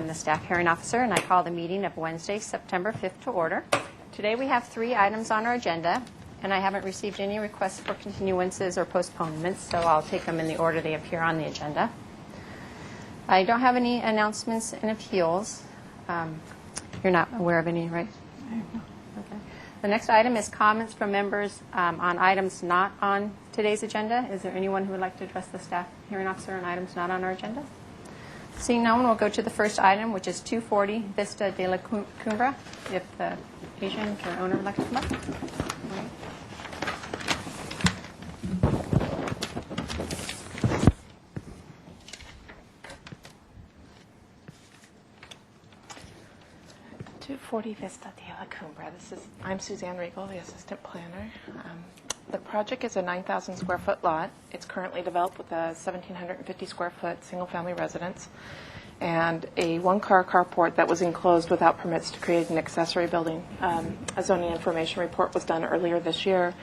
am the staff hearing officer, and I call the meeting of Wednesday, September 5th to order. Today we have 3 items on our agenda, and I haven't received any requests for continuances or postponements, so I'll take them in the order they appear on the agenda. I don't have any announcements and appeals. You're not aware of any, right? Okay. The next item is comments from members on items not on today's agenda. Is there anyone who would like to address the staff hearing officer on items not on our agenda? Seeing no one, we'll go to the first item, which is 240 Vista de la Cumbre, if the agent or owner would like to come up. All right. Vista de la Cumbre. I'm Suzanne Riegel, the assistant planner. The project is a 9,000 square foot lot. It's currently developed with a 1,750 square foot single family residence and a one-car carport that was enclosed without permits to create an accessory building. A zoning information report was done earlier this year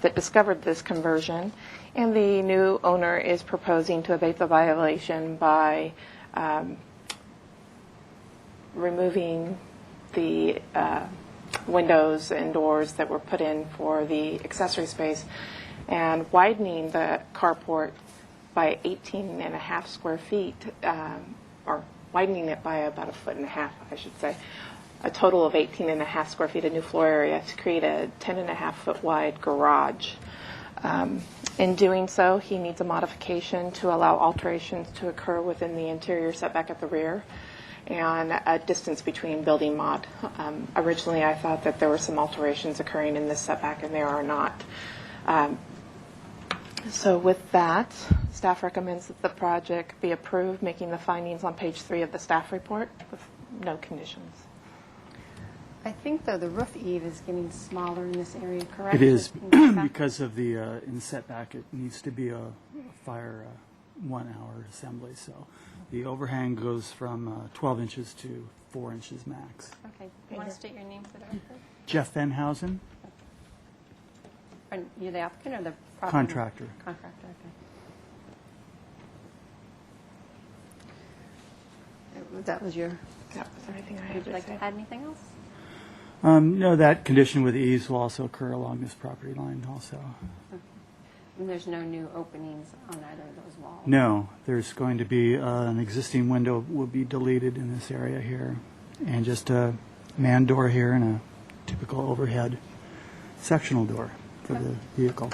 that discovered this conversion, and the new owner is proposing to abate the violation by removing the windows and doors that were put in for the accessory space and widening the carport by 18.5 square feet, or widening it by about 1.5 feet, I should say, a total of 18.5 square feet of new floor area to create a 10.5 foot wide garage. In doing so, he needs a modification to allow alterations to occur within the interior setback at the rear and a distance between building mod. Originally, I thought that there were some alterations occurring in this setback, and there are not. So with that, staff recommends that the project be approved, making the findings on page 3 of the staff report with no conditions. I think, though, the roof eave is getting smaller in this area, correct? It is because of the in the setback. It needs to be a fire 1 hour assembly. So the overhang goes from 12 inches to 4 inches max. Okay. You want to state your name for the record? Jeff Venhausen. Are you the applicant or the property? Contractor. Contractor, okay. That was your... That was everything I had Would you to like say. to add anything else? No, that condition with ease will also occur along this property line also. Okay. And there's no new openings on either of those walls? No, there's going to be an existing window will be deleted in this area here, and just a man door here and a typical overhead sectional door for the vehicle.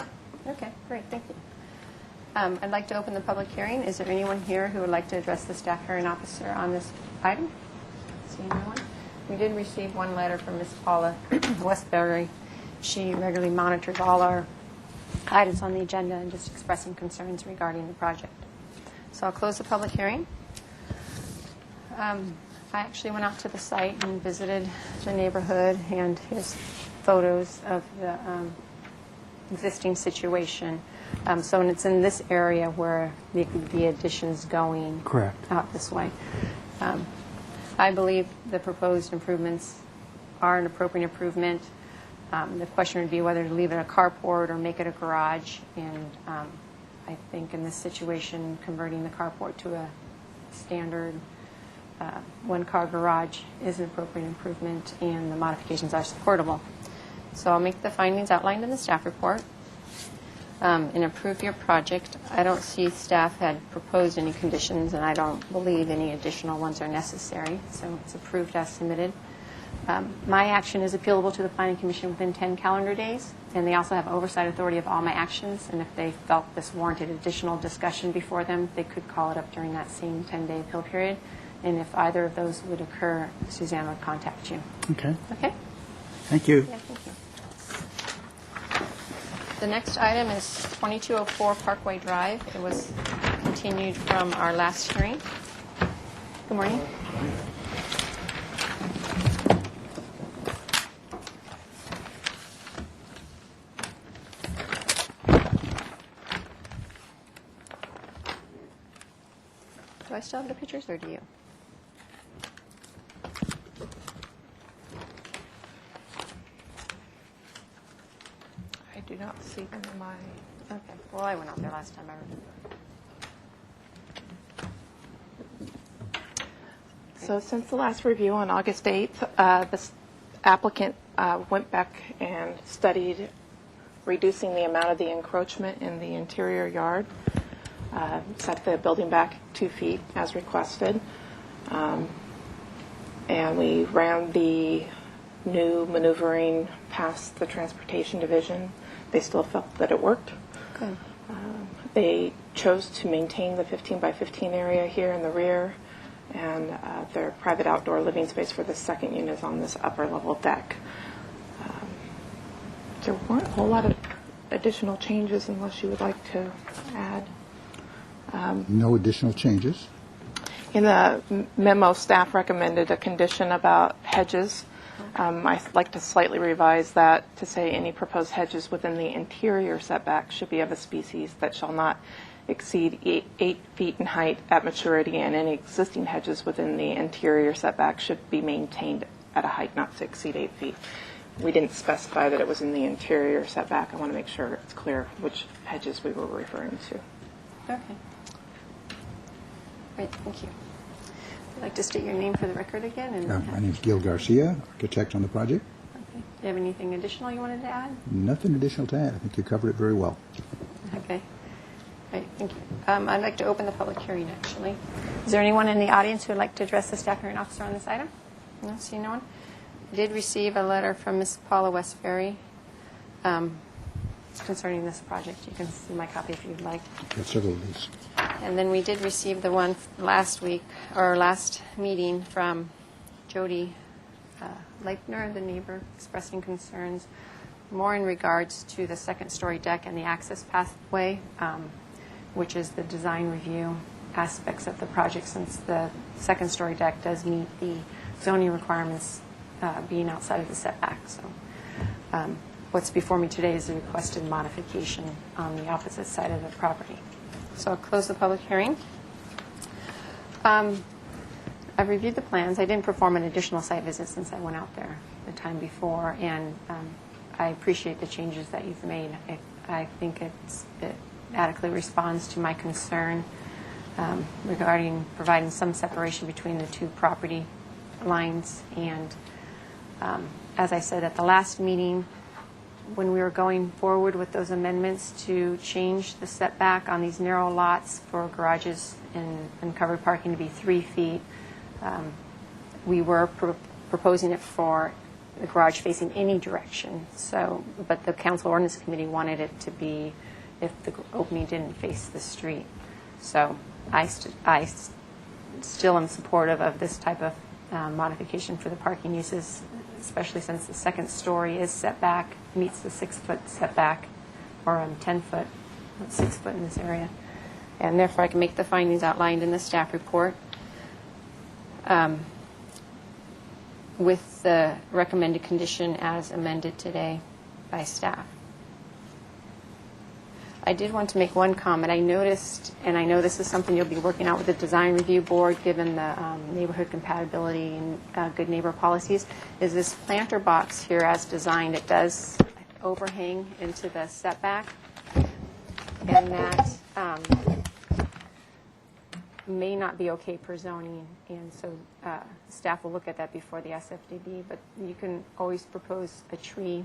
Okay, great, thank you. I'd like to open the public hearing. Is there anyone here who would like to address the staff hearing officer on this item? Seeing no one? We did receive one letter from Ms. Paula Westbury. She regularly monitors all our items on the agenda and just expressing concerns regarding the project. So I'll close the public hearing. I actually went out to the site and visited the neighborhood, and here's photos of the existing situation. So and it's in this area where there could be additions going Correct. out this way. I believe the proposed improvements are an appropriate improvement. The question would be whether to leave it a carport or make it a garage. And I think in this situation, converting the carport to a standard one-car garage is an appropriate improvement, and the modifications are supportable. So I'll make the findings outlined in the staff report and approve your project. I don't see staff had proposed any conditions, and I don't believe any additional ones are necessary. So it's approved as submitted. My action is appealable to the Planning Commission within 10 calendar days, and they also have oversight authority of all my actions, and if they felt this warranted additional discussion before them, they could call it up during that same 10-day appeal period, and if either of those would occur, Suzanne would contact you. Okay. Okay? Thank you. Yeah, thank you. The next item is 2204 Parkway Drive. It was continued from our last hearing. Good morning. Do I still have the pictures, or do you? I do not see them in my... Okay. Well, I went out there last time. I remember. So since the last review on August 8th, the applicant went back and studied reducing the amount of the encroachment in the interior yard, set the building back 2 feet as requested, and we ran the new maneuvering past the transportation division. They still felt that it worked. Good. They chose to maintain the 15 by 15 area here in the rear, and their private outdoor living space for the second unit is on this upper level deck. There weren't a whole lot of additional changes unless you would like to add. No additional changes. In the memo, staff recommended a condition about hedges. I'd like to slightly revise that to say any proposed hedges within the interior setback should be of a species that shall not exceed 8 feet in height at maturity, and any existing hedges within the interior setback should be maintained at a height not to exceed 8 feet. We didn't specify that it was in the interior setback. I want to make sure it's clear which hedges we were referring to. Okay. Great, thank you. Would you like to state your name for the record again? And My name is Gil Garcia, architect on the project. Okay. Do you have anything additional you wanted to add? Nothing additional to add. I think you covered it very well. Okay. Great, thank you. I'd like to open the public hearing, actually. Is there anyone in the audience who would like to address the staff hearing officer on this item? No, see no one? I did receive a letter from Ms. Paula Westbury concerning this project. You can see my copy if you'd like. Got several of these. And then we did receive the one last week, or last meeting, from Jody Leipner, the neighbor, expressing concerns more in regards to the second-story deck and the access pathway, which is the design review aspects of the project, since the second-story deck does meet the zoning requirements being outside of the setback. So what's before me today is a requested modification on the opposite side of the property. So I'll close the public hearing. I've reviewed the plans. I didn't perform an additional site visit since I went out there the time before, and I appreciate the changes that you've made. I think it adequately responds to my concern regarding providing some separation between the two property lines. And as I said at the last meeting, when we were going forward with those amendments to change the setback on these narrow lots for garages and covered parking to be 3 feet, we were proposing it for the garage facing any direction. So, but the council ordinance committee wanted it to be if the opening didn't face the street. So I still am supportive of this type of modification for the parking uses, especially since the second story is setback, meets the 6-foot setback, or 10-foot, 6 foot in this area. And therefore, I can make the findings outlined in the staff report with the recommended condition as amended today by staff. I did want to make one comment. I noticed, and I know this is something you'll be working out with the design review board, given the neighborhood compatibility and good neighbor policies, is this planter box here as designed. It does overhang into the setback, and that may not be okay per zoning, and so staff will look at that before the SFDB, but you can always propose a tree,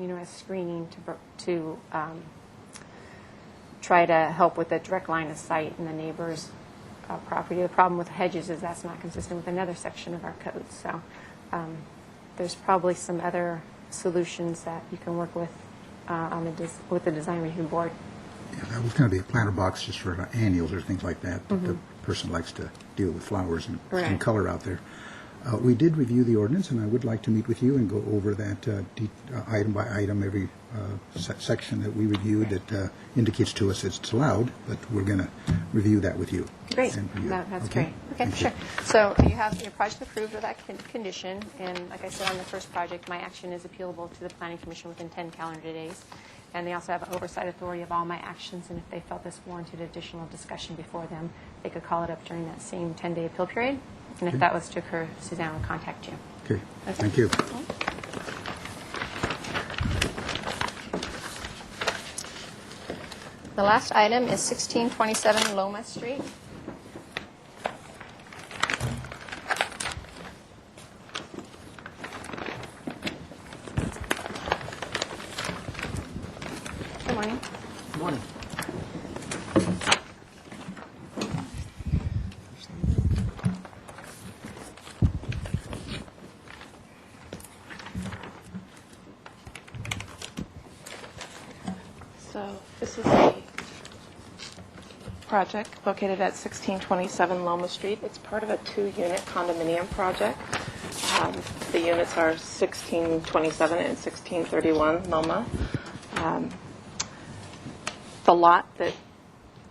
as screening to try to help with the direct line of sight in the neighbor's property. The problem with hedges is that's not consistent with another section of our code. So there's probably some other solutions that you can work with with the design review board. Yeah, that was going to be a planter box just for annuals or things like that. The person likes to deal with flowers and color out there. We did review the ordinance, and I would like to meet with you and go over that item by item, every section that we reviewed that indicates to us it's allowed, but we're going to review that with you. Great. That's great. Okay, sure. So you have your project approved with that condition, and like I said on the first project, my action is appealable to the Planning Commission within 10 calendar days. And they also have oversight authority of all my actions, and if they felt this warranted additional discussion before them, they could call it up during that same 10-day appeal period. And if that was to occur, Suzanne will contact you. Okay. Thank you. The last item is 1627 Loma Street. Good morning. Good morning. So this is a project located at 1627 Loma Street. It's part of a 2-unit condominium project. The units are 1627 and 1631 Loma. The lot that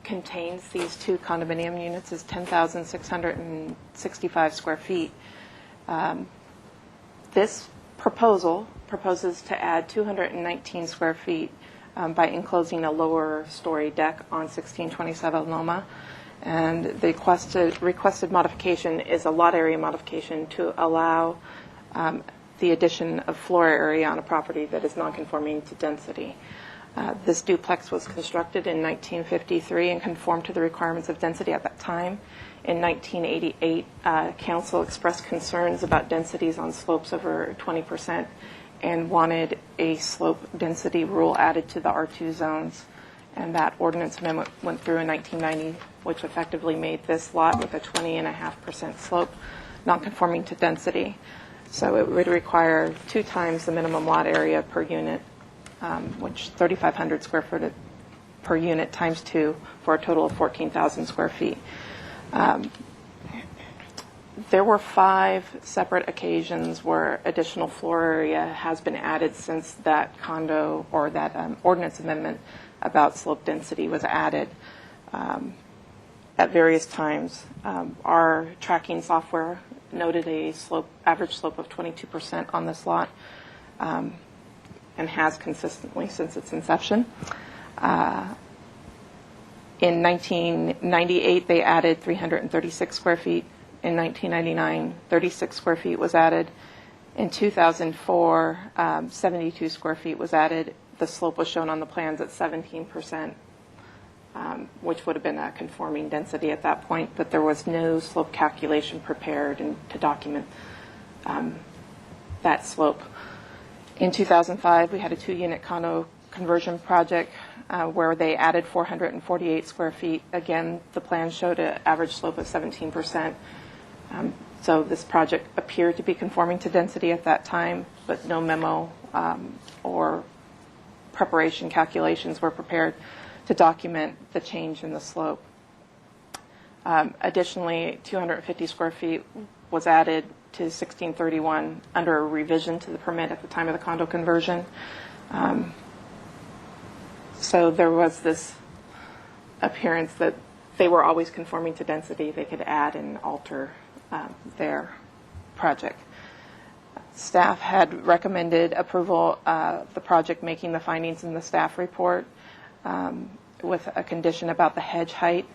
contains these 2 condominium units is 10,665 square feet. This proposal proposes to add 219 square feet by enclosing a lower story deck on 1627 Loma. And the requested modification is a lot area modification to allow the addition of floor area on a property that is nonconforming to density. This duplex was constructed in 1953 and conformed to the requirements of density at that time. In 1988, council expressed concerns about densities on slopes over 20% and wanted a slope density rule added to the R2 zones. And that ordinance amendment went through in 1990, which effectively made this lot with a 20.5% slope non-conforming to density. So it would require 2 times the minimum lot area per unit, which 3,500 square foot per unit times 2 for a total of 14,000 square feet. There were 5 separate occasions where additional floor area has been added since that condo or that ordinance amendment about slope density was added at various times. Our tracking software noted a average slope of 22% on this lot and has consistently since its inception. In 1998, they added 336 square feet. In 1999, 36 square feet was added. In 2004, 72 square feet was added. The slope was shown on the plans at 17%, which would have been a conforming density at that point, but there was no slope calculation prepared to document that slope. In 2005, we had a 2-unit condo conversion project where they added 448 square feet. Again, the plan showed an average slope of 17%. So this project appeared to be conforming to density at that time, but no memo or preparation calculations were prepared to document the change in the slope. Additionally, 250 square feet was added to 1631 under a revision to the permit at the time of the condo conversion. So there was this appearance that they were always conforming to density. They could add and alter their project. Staff had recommended approval of the project making the findings in the staff report with a condition about the hedge height.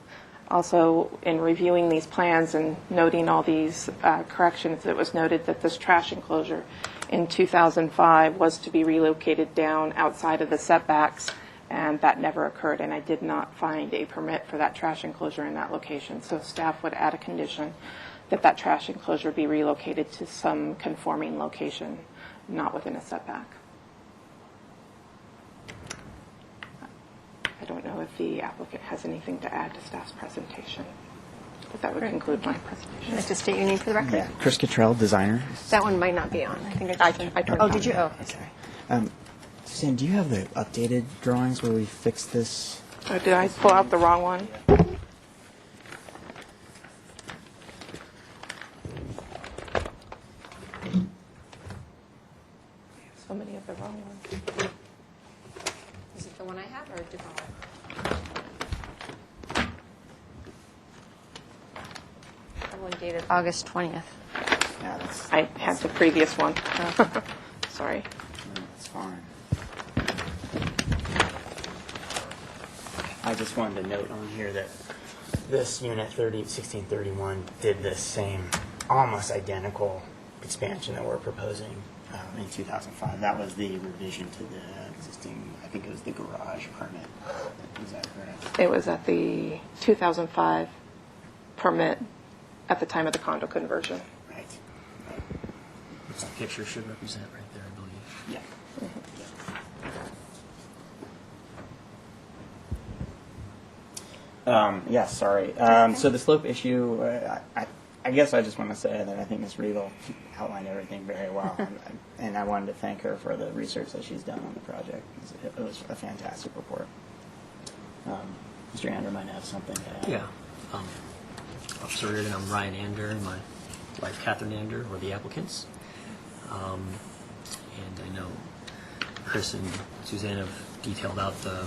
Also, in reviewing these plans and noting all these corrections, it was noted that this trash enclosure in 2005 was to be relocated down outside of the setbacks, and that never occurred, and I did not find a permit for that trash enclosure in that location. So staff would add a condition that that trash enclosure be relocated to some conforming location, not within a setback. I don't know if the applicant has anything to add to staff's presentation, but that would conclude my presentation. Just state your name for the record. Yeah, Chris Cottrell, designer. That one might not be on. I think I turned it Oh, on. did you? Oh, sorry. Suzanne, do you have the updated drawings where we fixed this? Oh, did I pull out the wrong one? So many of the wrong ones. Is it the one I have or a different one? The one dated August 20th. Yeah, that's I had the previous one. Sorry. that's fine. I just wanted to note on here that this unit 1631 did this same, almost identical expansion that we're proposing in 2005. That was the revision to the existing, I think it was the garage permit. Is that correct? It was at the 2005 permit at the time of the condo conversion. Right. This picture should represent right there, I believe. Yeah. Yes, sorry. So the slope issue, I guess I just want to say that I think Ms. Riegel outlined everything very well, and I wanted to thank her for the research that she's done on the project. It was a fantastic report. Mr. Ander might have something to add. Yeah. Officer Reardon, I'm Ryan Ander, and my wife Catherine Ander, or the applicants. And I know Chris and Suzanne have detailed out the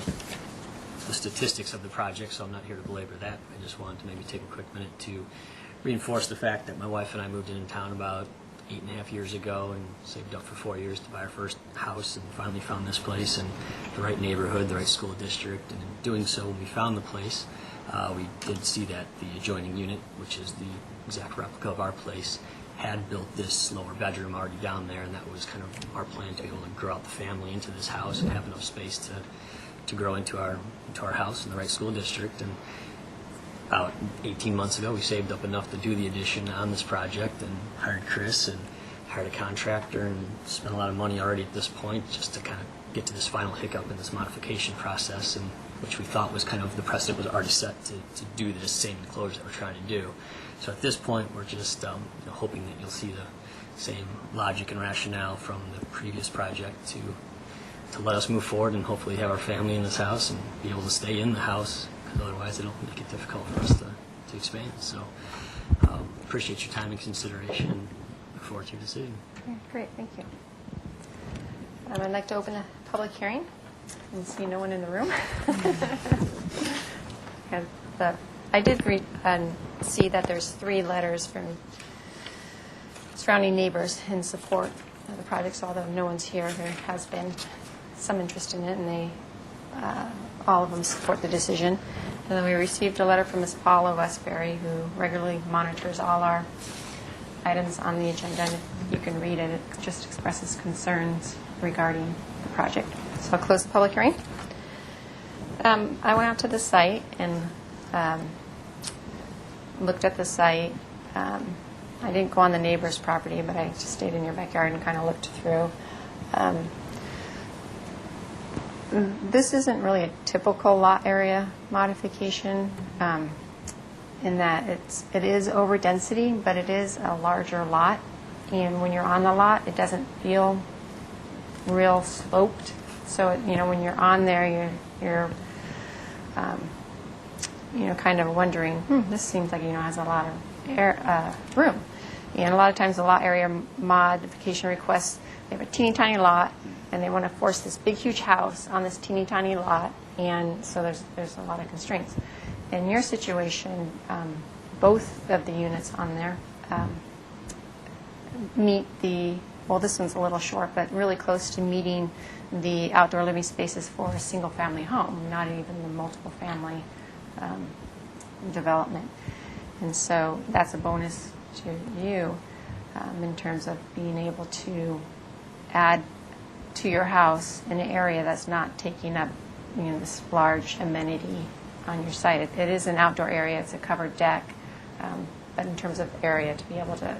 statistics of the project, so I'm not here to belabor that. I just wanted to maybe take a quick minute to reinforce the fact that my wife and I moved into town about 8.5 years ago and saved up for 4 years to buy our first house, and finally found this place in the right neighborhood, the right school district. And in doing so, when we found the place, we did see that the adjoining unit, which is the exact replica of our place, had built this lower bedroom already down there, and that was kind of our plan, to be able to grow out the family into this house and have enough space to grow into our house in the right school district. And about 18 months ago, we saved up enough to do the addition on this project and hired Chris and hired a contractor and spent a lot of money already at this point just to kind of get to this final hiccup in this modification process, and which we thought was kind of the precedent was already set to do this same enclosure that we're trying to do. So at this point, we're just hoping that you'll see the same logic and rationale from the previous project to let us move forward and hopefully have our family in this house and be able to stay in the house, because otherwise it'll make it difficult for us to expand. So appreciate your time and consideration, and look forward to your decision. Okay, great, thank you. I'd like to open a public hearing and see no one in the room. I did read and see that there's 3 letters from surrounding neighbors in support of the project, so although no one's here, there has been some interest in it, and they all of them support the decision. And then we received a letter from Ms. Paula Westbury, who regularly monitors all our items on the agenda. And if you can read it, it just expresses concerns regarding the project. So I'll close the public hearing. I went out to the site and looked at the site. I didn't go on the neighbor's property, but I just stayed in your backyard and kind of looked through. This isn't really a typical lot area modification in that it is over density, but it is a larger lot. And when you're on the lot, it doesn't feel real sloped. So, when you're on there, you're kind of wondering, this seems like, has a lot of room. And a lot of times the lot area modification requests, they have a teeny tiny lot, and they want to force this big, huge house on this teeny tiny lot, and so there's a lot of constraints. In your situation, both of the units on there meet this one's a little short, but really close to meeting the outdoor living spaces for a single-family home, not even the multiple family development. And so that's a bonus to you in terms of being able to add to your house in an area that's not taking up this large amenity on your site. It is an outdoor area. It's a covered deck. But in terms of area to be able to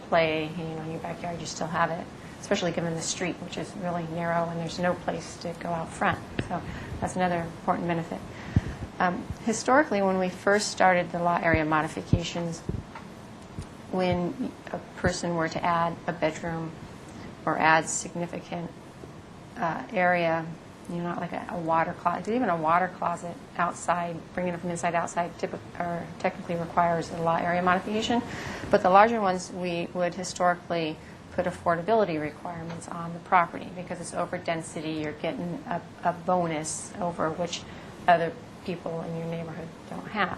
play in your backyard, you still have it, especially given the street, which is really narrow and there's no place to go out front. So that's another important benefit. Historically, when we first started the lot area modifications, when a person were to add a bedroom or add significant area, not like a water closet, even a water closet outside, bringing it from inside outside technically requires a lot area modification. But the larger ones, we would historically put affordability requirements on the property because it's over density. You're getting a bonus over which other people in your neighborhood don't have.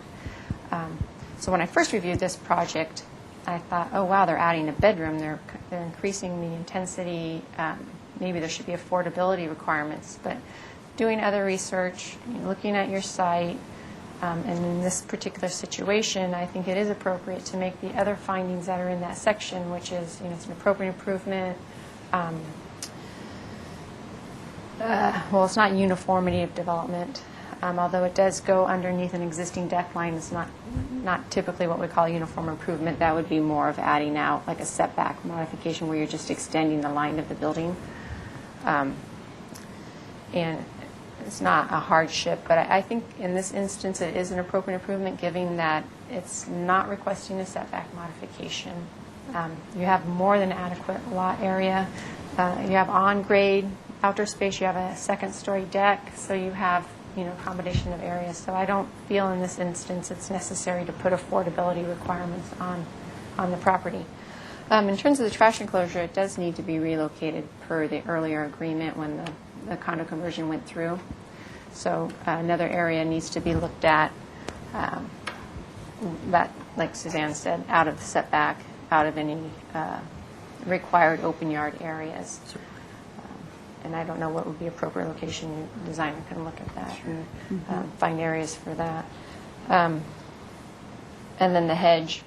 So when I first reviewed this project, I thought, oh wow, they're adding a bedroom. They're increasing the intensity. Maybe there should be affordability requirements. But doing other research, looking at your site, and in this particular situation, I think it is appropriate to make the other findings that are in that section, which is, it's an appropriate improvement. It's not uniformity of development. Although it does go underneath an existing deck line, it's not typically what we call uniform improvement. That would be more of adding out like a setback modification where you're just extending the line of the building. And it's not a hardship, but I think in this instance it is an appropriate improvement, given that it's not requesting a setback modification. You have more than adequate lot area. You have on-grade outdoor space. You have a second-story deck, so you have, you know, combination of areas. So I don't feel in this instance it's necessary to put affordability requirements on the property. In terms of the trash enclosure, it does need to be relocated per the earlier agreement when the condo conversion went through. So another area needs to be looked at that, like Suzanne said, out of the setback, out of any required open yard areas. And I don't know what would be appropriate location. The designer can look at that and find areas for that. And then the hedge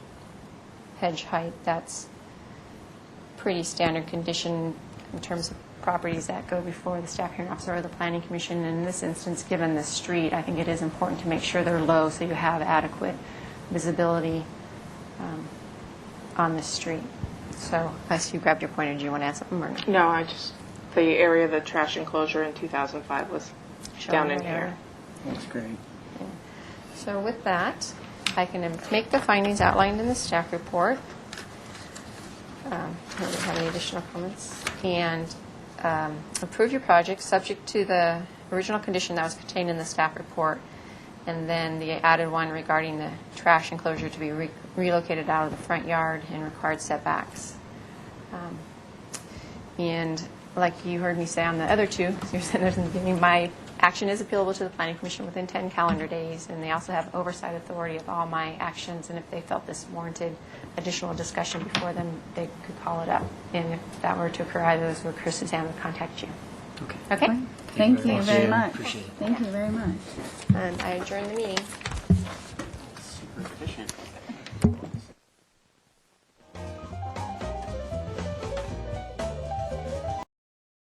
height, that's pretty standard condition in terms of properties that go before the staff hearing officer or the planning commission. And in this instance, given the street, I think it is important to make sure they're low so you have adequate visibility on the street. So I see you grabbed your pointer. Do you want to add something? Or No, the area of the trash enclosure in 2005 was down in here. That's great. Yeah. So with that, I can make the findings outlined in the staff report. I don't have any additional comments. And approve your project subject to the original condition that was contained in the staff report, and then the added one regarding the trash enclosure to be relocated out of the front yard and required setbacks. And like you heard me say on the other two, you said there's in the beginning, my action is appealable to the Planning Commission within 10 calendar days, and they also have oversight authority of all my actions, and if they felt this warranted additional discussion before them, they could call it up. And if that were to occur, either of those would, Chris Suzanne would contact you. Okay. Okay? Thank you very much. Appreciate it. Thank you very much. And I adjourn the meeting. Super efficient.